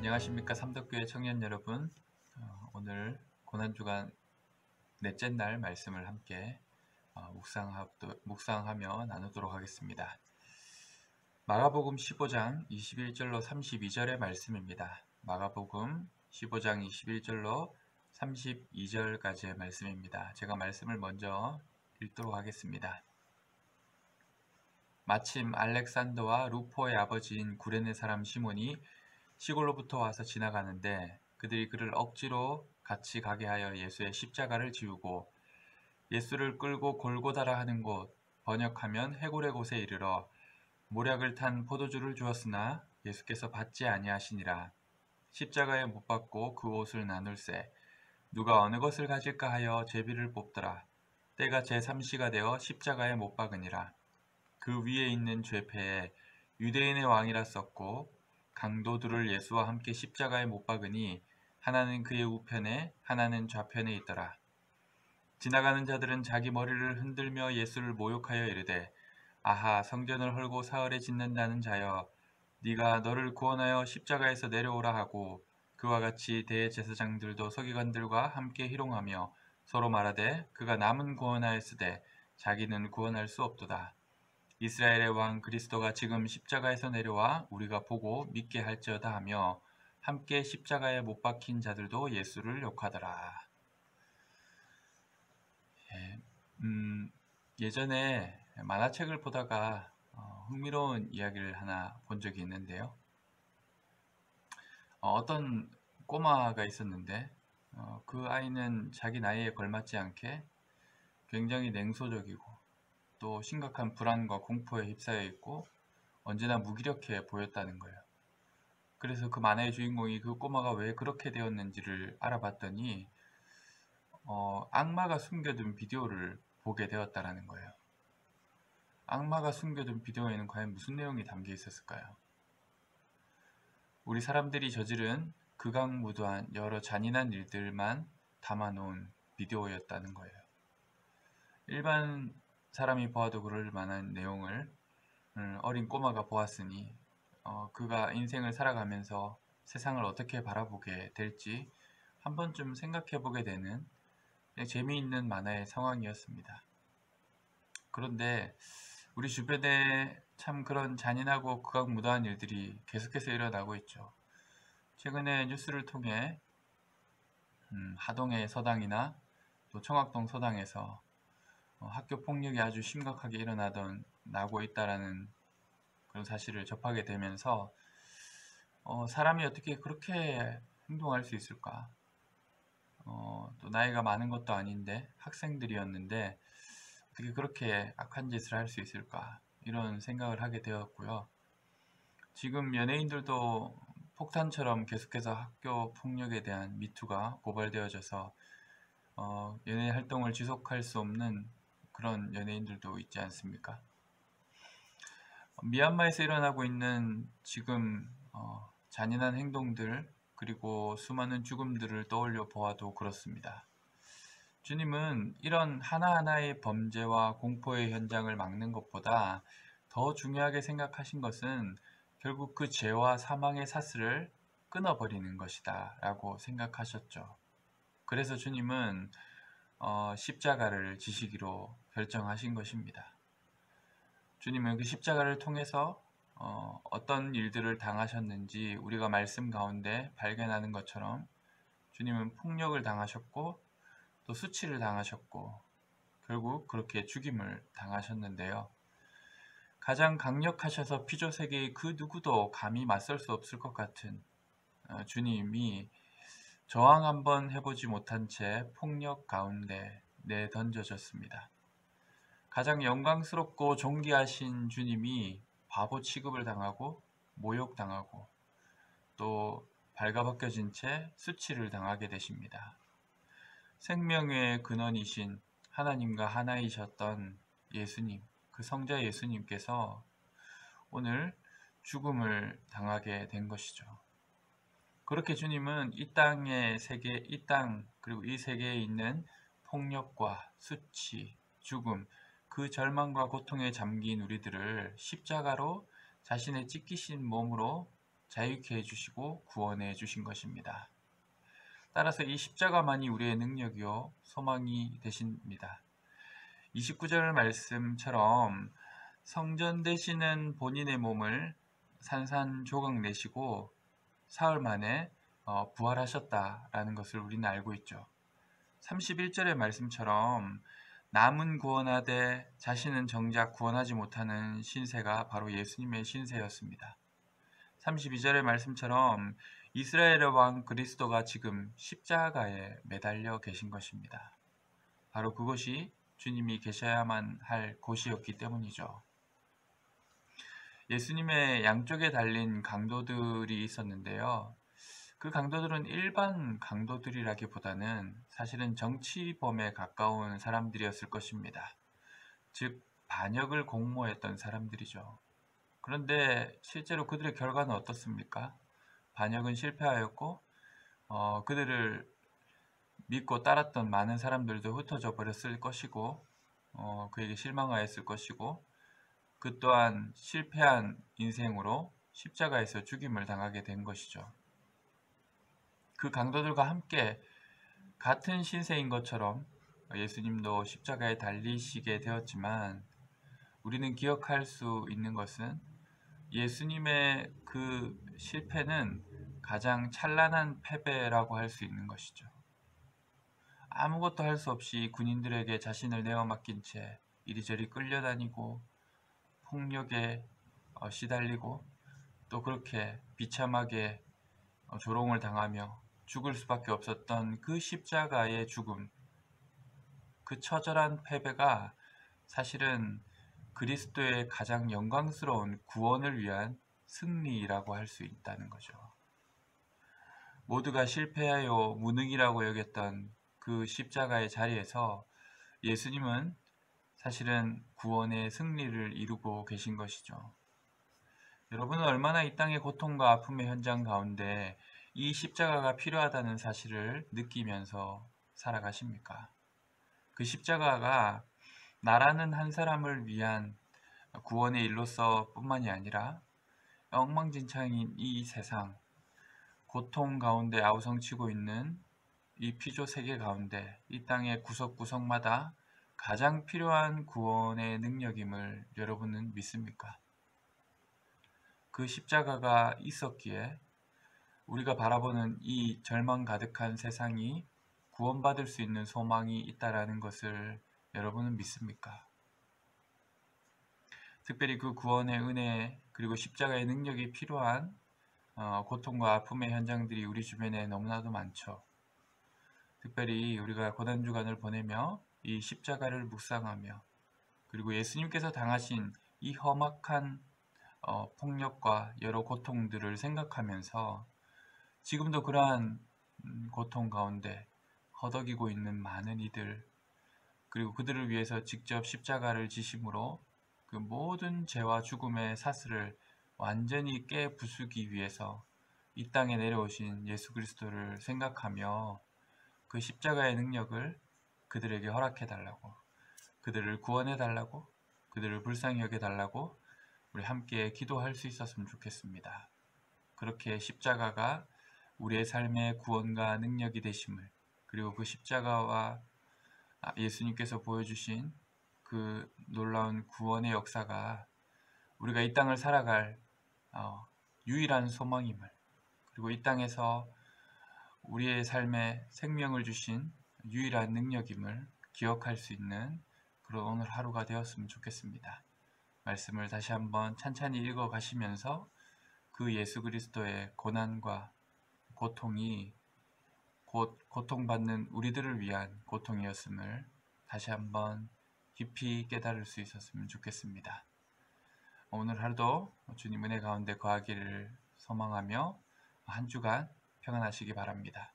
안녕하십니까 삼덕교회 청년 여러분. 오늘 고난주간 넷째 날 말씀을 함께 묵상하며 나누도록 하겠습니다. 마가복음 15장 21절로 32절의 말씀입니다. 마가복음 15장 21절로 32절까지의 말씀입니다. 제가 말씀을 먼저 읽도록 하겠습니다. 마침 알렉산더와 루포의 아버지인 구레네 사람 시몬이 시골로부터 와서 지나가는데 그들이 그를 억지로 같이 가게 하여 예수의 십자가를 지우고 예수를 끌고 골고다라 하는 곳, 번역하면 해골의 곳에 이르러 모략을 탄 포도주를 주었으나 예수께서 받지 아니하시니라. 십자가에 못 박고 그 옷을 나눌세 누가 어느 것을 가질까 하여 제비를 뽑더라. 때가 제3시가 되어 십자가에 못 박으니라. 그 위에 있는 죄패에 유대인의 왕이라 썼고 강도들을 예수와 함께 십자가에 못 박으니 하나는 그의 우편에 하나는 좌편에 있더라. 지나가는 자들은 자기 머리를 흔들며 예수를 모욕하여 이르되 아하 성전을 헐고 사흘에 짓는다는 자여 네가 너를 구원하여 십자가에서 내려오라 하고 그와 같이 대제사장들도 서기관들과 함께 희롱하며 서로 말하되 그가 남은 구원하였으되 자기는 구원할 수 없도다. 이스라엘의 왕 그리스도가 지금 십자가에서 내려와 우리가 보고 믿게 할지어다 하며 함께 십자가에 못 박힌 자들도 예수를 욕하더라. 예전에 만화책을 보다가 흥미로운 이야기를 하나 본 적이 있는데요. 어떤 꼬마가 있었는데 그 아이는 자기 나이에 걸맞지 않게 굉장히 냉소적이고 또 심각한 불안과 공포에 휩싸여 있고 언제나 무기력해 보였다는 거예요. 그래서 그 만화의 주인공이 그 꼬마가 왜 그렇게 되었는지를 알아봤더니 악마가 숨겨둔 비디오를 보게 되었다라는 거예요. 악마가 숨겨둔 비디오에는 과연 무슨 내용이 담겨 있었을까요? 우리 사람들이 저지른 극악무도한 여러 잔인한 일들만 담아놓은 비디오였다는 거예요. 일반 사람이 보아도 그럴 만한 내용을 어린 꼬마가 보았으니 그가 인생을 살아가면서 세상을 어떻게 바라보게 될지 한 번쯤 생각해보게 되는 재미있는 만화의 상황이었습니다. 그런데 우리 주변에 참 그런 잔인하고 극악무도한 일들이 계속해서 일어나고 있죠. 최근에 뉴스를 통해 하동의 서당이나 또 청학동 서당에서 학교 폭력이 아주 심각하게 나고 있다라는 그런 사실을 접하게 되면서 사람이 어떻게 그렇게 행동할 수 있을까? 또 나이가 많은 것도 아닌데 학생들이었는데 어떻게 그렇게 악한 짓을 할 수 있을까? 이런 생각을 하게 되었고요. 지금 연예인들도 폭탄처럼 계속해서 학교 폭력에 대한 미투가 고발되어져서 연예 활동을 지속할 수 없는 그런 연예인들도 있지 않습니까? 미얀마에서 일어나고 있는 지금 잔인한 행동들 그리고 수많은 죽음들을 떠올려 보아도 그렇습니다. 주님은 이런 하나하나의 범죄와 공포의 현장을 막는 것보다 더 중요하게 생각하신 것은 결국 그 죄와 사망의 사슬을 끊어버리는 것이다 라고 생각하셨죠. 그래서 주님은 십자가를 지시기로 결정하신 것입니다. 주님은 그 십자가를 통해서 어떤 일들을 당하셨는지 우리가 말씀 가운데 발견하는 것처럼 주님은 폭력을 당하셨고 또 수치를 당하셨고 결국 그렇게 죽임을 당하셨는데요. 가장 강력하셔서 피조세계의 그 누구도 감히 맞설 수 없을 것 같은 주님이 저항 한번 해보지 못한 채 폭력 가운데 내던져졌습니다. 가장 영광스럽고 존귀하신 주님이 바보 취급을 당하고 모욕당하고 또 발가벗겨진 채 수치를 당하게 되십니다. 생명의 근원이신 하나님과 하나이셨던 예수님, 그 성자 예수님께서 오늘 죽음을 당하게 된 것이죠. 그렇게 주님은 이 땅의 세계, 이 땅 그리고 이 세계에 있는 폭력과 수치, 죽음, 그 절망과 고통에 잠긴 우리들을 십자가로 자신의 찢기신 몸으로 자유케 해주시고 구원해 주신 것입니다. 따라서 이 십자가만이 우리의 능력이요 소망이 되십니다. 29절 말씀처럼 성전 되시는 본인의 몸을 산산조각 내시고 사흘 만에 부활하셨다라는 것을 우리는 알고 있죠. 31절의 말씀처럼 남은 구원하되 자신은 정작 구원하지 못하는 신세가 바로 예수님의 신세였습니다. 32절의 말씀처럼 이스라엘의 왕 그리스도가 지금 십자가에 매달려 계신 것입니다. 바로 그것이 주님이 계셔야만 할 곳이었기 때문이죠. 예수님의 양쪽에 달린 강도들이 있었는데요. 그 강도들은 일반 강도들이라기보다는 사실은 정치범에 가까운 사람들이었을 것입니다. 즉 반역을 공모했던 사람들이죠. 그런데 실제로 그들의 결과는 어떻습니까? 반역은 실패하였고 그들을 믿고 따랐던 많은 사람들도 흩어져 버렸을 것이고 그에게 실망하였을 것이고 그 또한 실패한 인생으로 십자가에서 죽임을 당하게 된 것이죠. 그 강도들과 함께 같은 신세인 것처럼 예수님도 십자가에 달리시게 되었지만 우리는 기억할 수 있는 것은 예수님의 그 실패는 가장 찬란한 패배라고 할 수 있는 것이죠. 아무것도 할 수 없이 군인들에게 자신을 내어 맡긴 채 이리저리 끌려다니고 폭력에 시달리고 또 그렇게 비참하게 조롱을 당하며 죽을 수밖에 없었던 그 십자가의 죽음, 그 처절한 패배가 사실은 그리스도의 가장 영광스러운 구원을 위한 승리라고 할 수 있다는 거죠. 모두가 실패하여 무능이라고 여겼던 그 십자가의 자리에서 예수님은 사실은 구원의 승리를 이루고 계신 것이죠. 여러분은 얼마나 이 땅의 고통과 아픔의 현장 가운데 이 십자가가 필요하다는 사실을 느끼면서 살아가십니까? 그 십자가가 나라는 한 사람을 위한 구원의 일로서 뿐만이 아니라 엉망진창인 이 세상, 고통 가운데 아우성치고 있는 이 피조 세계 가운데 이 땅의 구석구석마다 가장 필요한 구원의 능력임을 여러분은 믿습니까? 그 십자가가 있었기에 우리가 바라보는 이 절망 가득한 세상이 구원받을 수 있는 소망이 있다라는 것을 여러분은 믿습니까? 특별히 그 구원의 은혜 그리고 십자가의 능력이 필요한 고통과 아픔의 현장들이 우리 주변에 너무나도 많죠. 특별히 우리가 고난주간을 보내며 이 십자가를 묵상하며 그리고 예수님께서 당하신 이 험악한 폭력과 여러 고통들을 생각하면서 지금도 그러한 고통 가운데 허덕이고 있는 많은 이들 그리고 그들을 위해서 직접 십자가를 지심으로 그 모든 죄와 죽음의 사슬을 완전히 깨부수기 위해서 이 땅에 내려오신 예수 그리스도를 생각하며 그 십자가의 능력을 그들에게 허락해 달라고 그들을 구원해 달라고 그들을 불쌍히 여겨 달라고 우리 함께 기도할 수 있었으면 좋겠습니다. 그렇게 십자가가 우리의 삶의 구원과 능력이 되심을 그리고 그 십자가와 예수님께서 보여주신 그 놀라운 구원의 역사가 우리가 이 땅을 살아갈 유일한 소망임을 그리고 이 땅에서 우리의 삶에 생명을 주신 유일한 능력임을 기억할 수 있는 그런 오늘 하루가 되었으면 좋겠습니다. 말씀을 다시 한번 찬찬히 읽어 가시면서 그 예수 그리스도의 고난과 고통이 곧 고통받는 우리들을 위한 고통이었음을 다시 한번 깊이 깨달을 수 있었으면 좋겠습니다. 오늘 하루도 주님 은혜 가운데 거하기를 소망하며 한 주간 평안하시기 바랍니다.